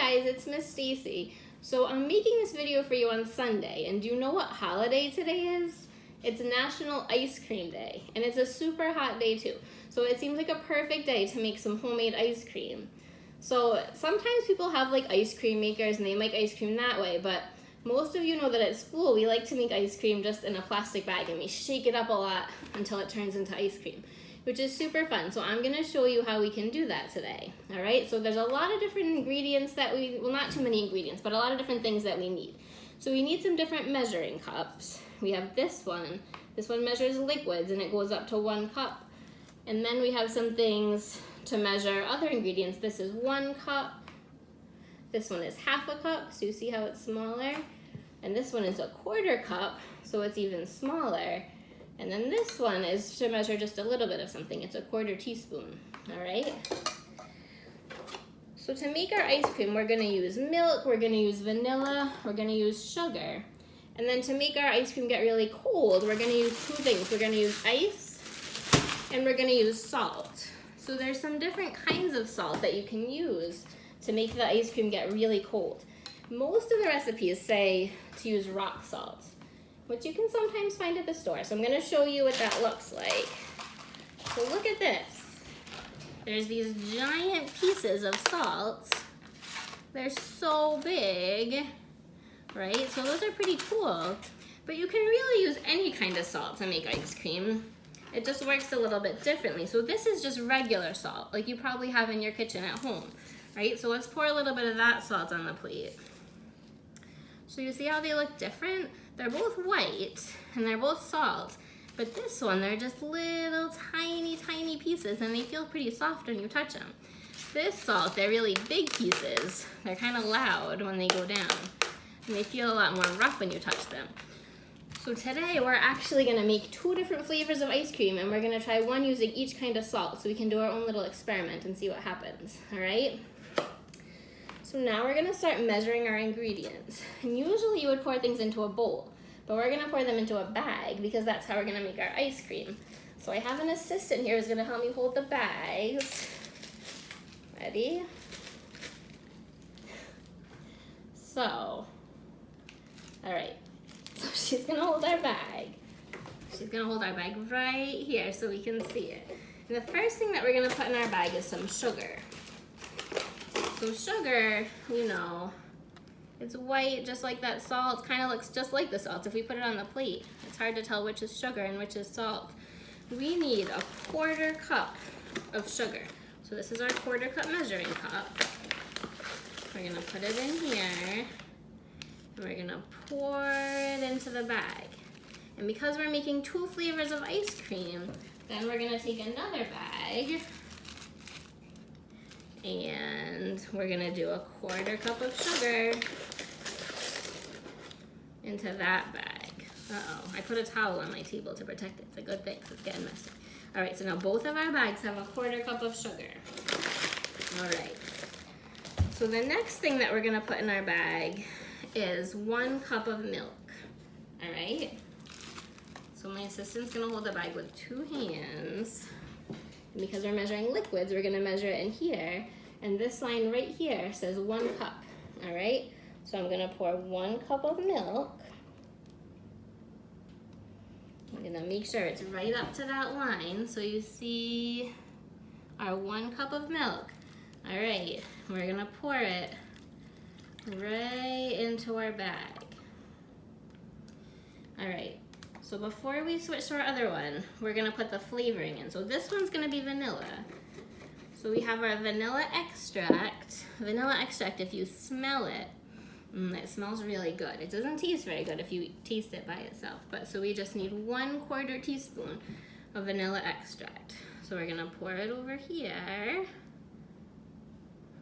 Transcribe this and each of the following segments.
guys, it's Miss Stacey. So I'm making this video for you on Sunday, and do you know what holiday today is? It's National Ice Cream Day, and it's a super hot day too. So it seems like a perfect day to make some homemade ice cream. So sometimes people have like ice cream makers and they make ice cream that way, but most of you know that at school we like to make ice cream just in a plastic bag and we shake it up a lot until it turns into ice cream, which is super fun. So I'm gonna show you how we can do that today. All right, so there's a lot of different ingredients that well, not too many ingredients, but a lot of different things that we need. So we need some different measuring cups. We have this one. This one measures liquids and it goes up to 1 cup. And then we have some things to measure other ingredients. This is 1 cup. This one is ½ a cup, so you see how it's smaller. And this one is 1/4 cup, so it's even smaller. And then this one is to measure just a little bit of something. It's 1/4 teaspoon, all right? So to make our ice cream, we're gonna use milk, we're gonna use vanilla, we're gonna use sugar. And then to make our ice cream get really cold, we're gonna use 2 things. We're gonna use ice and we're gonna use salt. So there's some different kinds of salt that you can use to make the ice cream get really cold. Most of the recipes say to use rock salt, which you can sometimes find at the store. So I'm gonna show you what that looks like. So look at this. There's these giant pieces of salt. They're so big, right? So those are pretty cool. But you can really use any kind of salt to make ice cream. It just works a little bit differently. So this is just regular salt, like you probably have in your kitchen at home, right? So let's pour a little bit of that salt on the plate. So you see how they look different? They're both white and they're both salt, but this one, they're just little tiny pieces and they feel pretty soft when you touch them. This salt, they're really big pieces. They're kind of loud when they go down and they feel a lot more rough when you touch them. So today we're actually gonna make 2 different flavors of ice cream and we're gonna try one using each kind of salt so we can do our own little experiment and see what happens, all right? So now we're gonna start measuring our ingredients. And usually you would pour things into a bowl, but we're gonna pour them into a bag because that's how we're gonna make our ice cream. So I have an assistant here who's gonna help me hold the bags. Ready? So, all right. So she's gonna hold our bag. She's gonna hold our bag right here so we can see it. And the first thing that we're gonna put in our bag is some sugar. So sugar, you know, it's white just like that salt. Kind of looks just like the salt. If we put it on the plate, it's hard to tell which is sugar and which is salt. We need 1/4 cup of sugar. So this is our 1/4 cup measuring cup. We're gonna put it in here. And we're gonna pour it into the bag. And because we're making 2 flavors of ice cream, then we're gonna take another bag and we're gonna do 1/4 cup of sugar into that bag. Uh-oh, I put a towel on my table to protect it. It's a good thing, so it's getting messy. All right, so now both of our bags have 1/4 cup of sugar. All right, so the next thing that we're gonna put in our bag is 1 cup of milk, all right? So my assistant's gonna hold the bag with 2 hands. And because we're measuring liquids, we're gonna measure it in here. And this line right here says 1 cup, all right? So I'm gonna pour 1 cup of milk. I'm gonna make sure it's right up to that line. So you see our 1 cup of milk. All right, we're gonna pour it right into our bag. All right, so before we switch to our other one, we're gonna put the flavoring in. So this one's gonna be vanilla. So we have our vanilla extract. Vanilla extract, if you smell it, it smells really good. It doesn't taste very good if you taste it by itself, but so we just need 1/4 teaspoon of vanilla extract. So we're gonna pour it over here.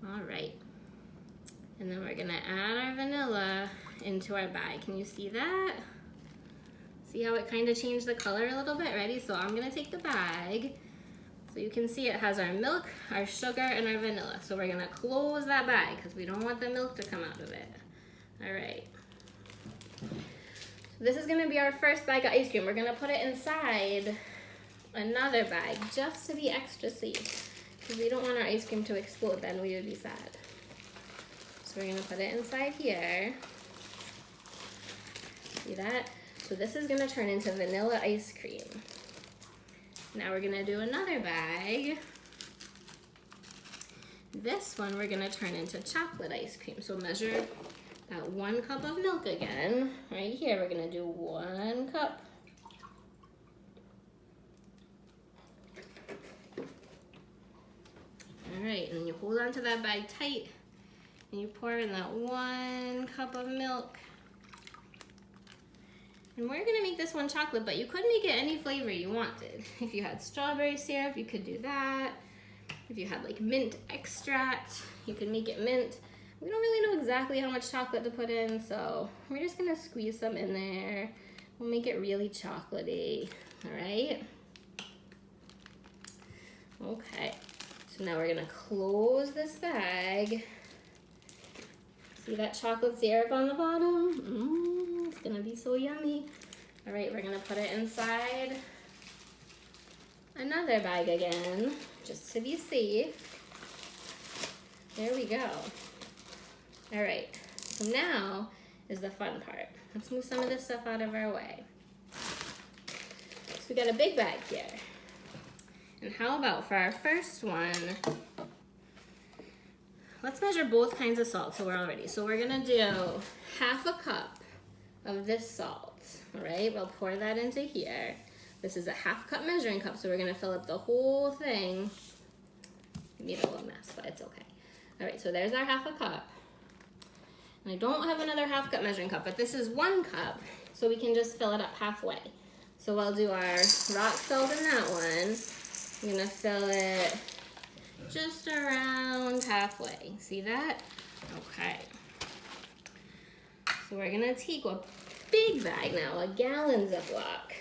All right. And then we're gonna add our vanilla into our bag. Can you see that? See how it kind of changed the color a little bit? Ready? So I'm gonna take the bag. So you can see it has our milk, our sugar, and our vanilla. So we're gonna close that bag because we don't want the milk to come out of it. All right. So this is gonna be our first bag of ice cream. We're gonna put it inside another bag just to be extra safe because we don't want our ice cream to explode, then we would be sad. So So we're gonna put it inside here. See that? So this is gonna turn into vanilla ice cream. Now we're gonna do another bag. This one we're gonna turn into chocolate ice cream. So measure that 1 cup of milk again. Right here, we're gonna do 1 cup. All right, and then you hold on to that bag tight and you pour in that 1 cup of milk. And we're gonna make this one chocolate, but you could make it any flavor you wanted. If you had strawberry syrup, you could do that. If you had like mint extract, you could make it mint. We don't really know exactly how much chocolate to put in, so we're just gonna squeeze some in there. We'll make it really chocolatey, all right? Okay, so now we're gonna close this bag. See that chocolate syrup on the bottom? It's gonna be so yummy. All right, we're gonna put it inside another bag again, just to be safe. There we go. All right, so now is the fun part. Let's move some of this stuff out of our way. So we got a big bag here. And how about for our first one, let's measure both kinds of salt so we're all ready. So we're gonna do 1/2 cup of this salt, all right? We'll pour that into here. This is a 1/2 cup measuring cup, so we're gonna fill up the whole thing. We made a little mess, but it's okay. All right, so there's our 1/2 cup. And I don't have another 1/2 cup measuring cup, but this is 1 cup, so we can just fill it up halfway. So I'll do our rock salt in that one. I'm gonna fill it just around halfway. See that? Okay. So we're gonna take a big bag now, a gallon Ziploc.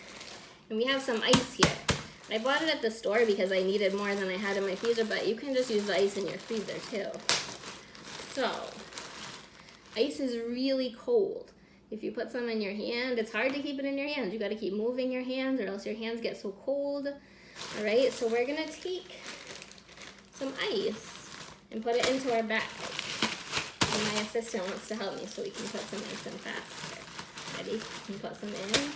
And we have some ice here. I bought it at the store because I needed more than I had in my freezer, but you can just use the ice in your freezer too. So, ice is really cold. If you put some in your hand, it's hard to keep it in your hands. You gotta keep moving your hands or else your hands get so cold. All right, so we're gonna take some ice and put it into our bag. And my assistant wants to help me so we can put some ice in faster. Ready? And put some in.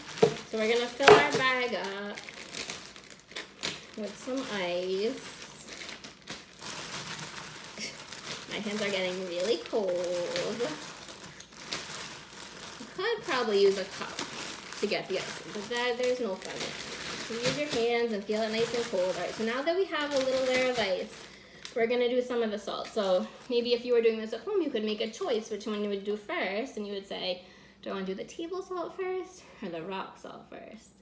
So we're gonna fill our bag up with some ice. My hands are getting really cold. You could probably use a cup to get the ice in, but there's no fun in it. So use your hands and feel it nice and cold. All right, so now that we have a little layer of ice, we're gonna do some of the salt. So maybe if you were doing this at home, you could make a choice which one you would do first, and you would say, do I want to do the table salt first or the rock salt first?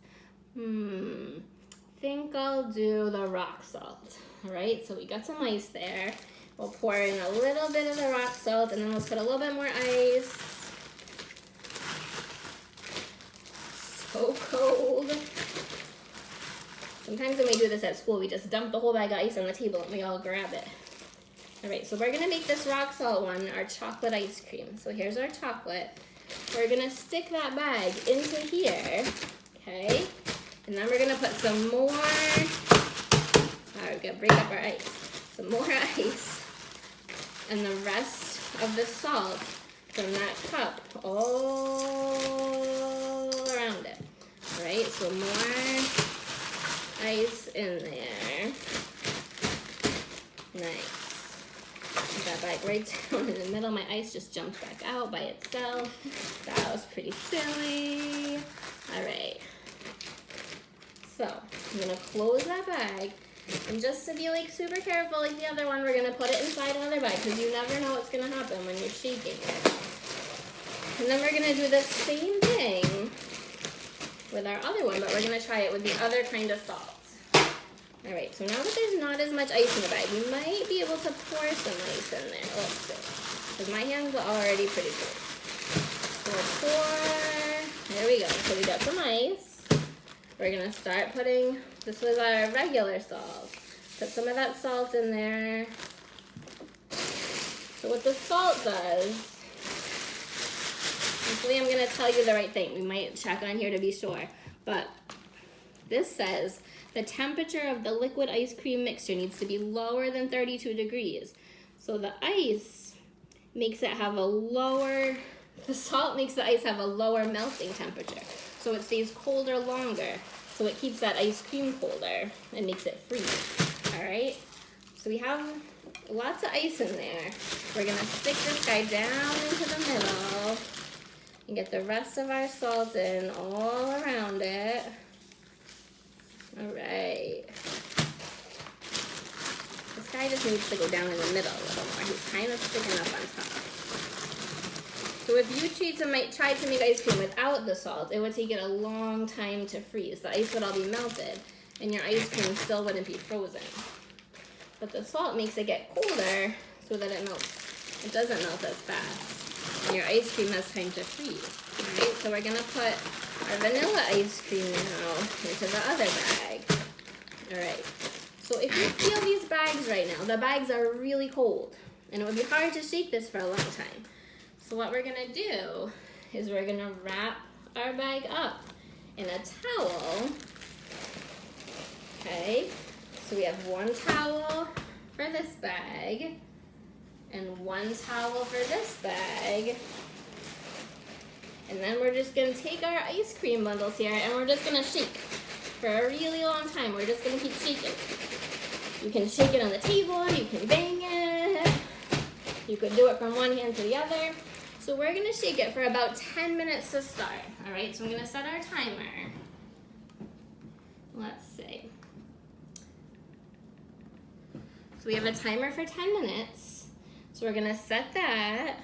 Think I'll do the rock salt. All right, so we got some ice there. We'll pour in a little bit of the rock salt, and then let's put a little bit more ice. So cold. Sometimes when we do this at school, we just dump the whole bag of ice on the table and we all grab it. All right, so we're gonna make this rock salt one our chocolate ice cream. So here's our chocolate. We're gonna stick that bag into here, okay? And then we're gonna put some more, sorry, we're gonna break up our ice. Some more ice and the rest of the salt from that cup all around it. All right, so more ice in there. Nice. Put that back right down in the middle. My ice just jumped back out by itself. That was pretty silly. All right. So I'm gonna close that bag, and just to be like super careful like the other one, we're gonna put it inside another bag because you never know what's gonna happen when you're shaking it. And then we're gonna do the same thing with our other one, but we're gonna try it with the other kind of salt. All right, so now that there's not as much ice in the bag, we might be able to pour some ice in there. Let's see, because my hands are already pretty cold. So we'll pour, there we go. So we got some ice. We're gonna start putting, this was our regular salt. Put some of that salt in there. So what the salt does, hopefully I'm gonna tell you the right thing. We might check on here to be sure, but this says the temperature of the liquid ice cream mixture needs to be lower than 32 degrees. So the ice makes it have a lower, the salt makes the ice have a lower melting temperature. So it stays colder longer. So it keeps that ice cream colder and makes it freeze, all right? So we have lots of ice in there. We're gonna stick this guy down into the middle and get the rest of our salt in all around it. All right. This guy just needs to go down in the middle a little more. He's kind of sticking up on top. So if you try to make ice cream without the salt, it would take it a long time to freeze. The ice would all be melted and your ice cream still wouldn't be frozen. But the salt makes it get colder so that it melts. It doesn't melt as fast. And your ice cream has time to freeze. All right, so we're gonna put our vanilla ice cream now into the other bag. All right, so if you feel these bags right now, the bags are really cold and it would be hard to shake this for a long time. So what we're gonna do is we're gonna wrap our bag up in a towel, okay? So we have one towel for this bag and one towel for this bag. And then we're just gonna take our ice cream bundles here and we're just gonna shake for a really long time. We're just gonna keep shaking. You can shake it on the table, you can bang it, you could do it from one hand to the other. So we're gonna shake it for about 10 minutes to start. All right, so I'm gonna set our timer. Let's see. So we have a timer for 10 minutes. So we're gonna set that,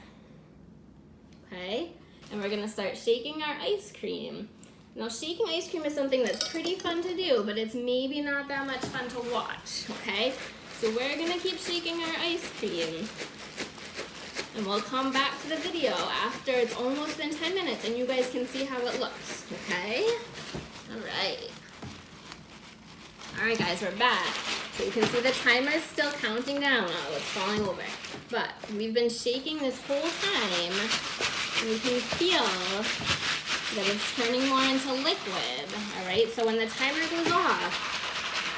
okay? And we're gonna start shaking our ice cream. Now shaking ice cream is something that's pretty fun to do, but it's maybe not that much fun to watch, okay? So we're gonna keep shaking our ice cream. And we'll come back to the video after it's almost been 10 minutes and you guys can see how it looks, okay? All right. All right, guys, we're back. So you can see the timer is still counting down. Oh, it's falling over. But we've been shaking this whole time and you can feel that it's turning more into liquid, all right? So when the timer goes off,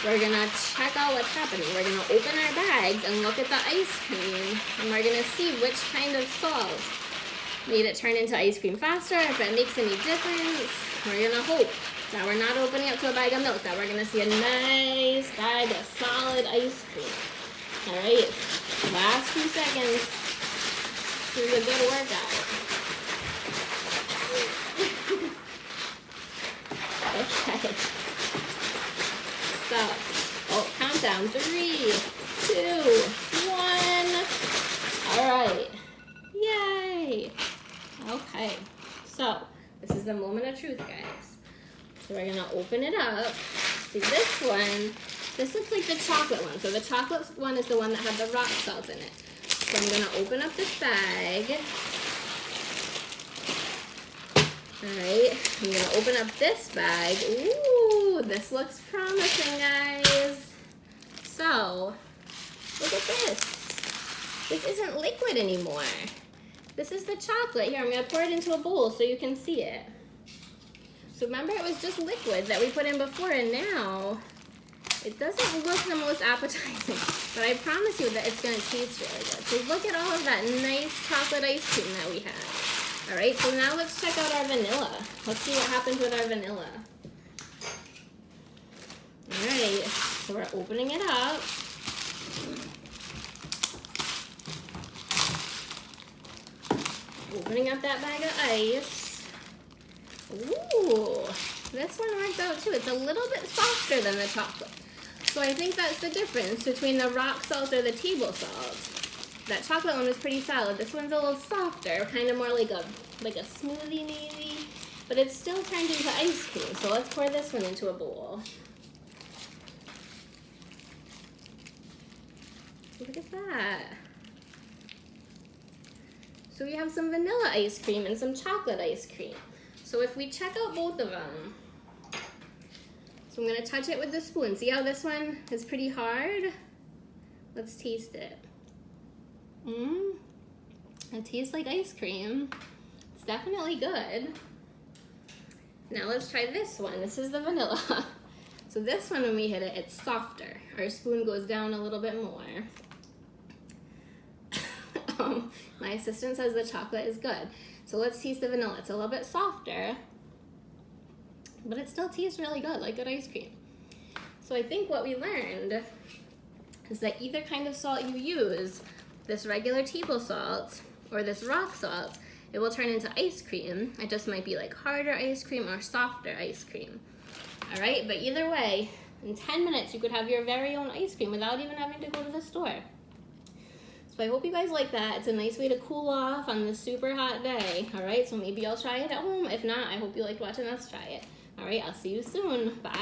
we're gonna check out what's happening. We're gonna open our bags and look at the ice cream, and we're gonna see which kind of salt made it turn into ice cream faster, if it makes any difference. We're gonna hope that we're not opening up to a bag of milk, that we're gonna see a nice bag of solid ice cream. All right, last few seconds. This is a good workout. Okay. So, countdown, 3, 2, 1. All right, yay. Okay, so this is the moment of truth, guys. So we're gonna open it up. See this one, this looks like the chocolate one. So the chocolate one is the one that had the rock salt in it. So I'm gonna open up this bag. All right, I'm gonna open up this bag. Ooh, this looks promising, guys. So, look at this. This isn't liquid anymore. This is the chocolate. Here, I'm gonna pour it into a bowl so you can see it. So remember, it was just liquid that we put in before, and now it doesn't look the most appetizing, but I promise you that it's gonna taste really good. So look at all of that nice chocolate ice cream that we had. All right, so now let's check out our vanilla. Let's see what happens with our vanilla. All right, so we're opening it up. Opening up that bag of ice. Ooh, this one worked out too. It's a little bit softer than the chocolate. So I think that's the difference between the rock salt or the table salt. That chocolate one was pretty solid. This one's a little softer, kind of more like a smoothie maybe, but it's still turned into ice cream. So let's pour this one into a bowl. Look at that. So we have some vanilla ice cream and some chocolate ice cream. So if we check out both of them, so I'm gonna touch it with the spoon. See how this one is pretty hard? Let's taste it. It tastes like ice cream. It's definitely good. Now let's try this one. This is the vanilla. So this one, when we hit it, it's softer. Our spoon goes down a little bit more. My assistant says the chocolate is good. So let's taste the vanilla. It's a little bit softer, but it still tastes really good, like good ice cream. So I think what we learned is that either kind of salt you use, this regular table salt or this rock salt, it will turn into ice cream. It just might be like harder ice cream or softer ice cream. All right, but either way, in 10 minutes you could have your very own ice cream without even having to go to the store. So I hope you guys like that. It's a nice way to cool off on this super hot day. All right, so maybe I'll try it at home. If not, I hope you liked watching us try it. All right, I'll see you soon. Bye.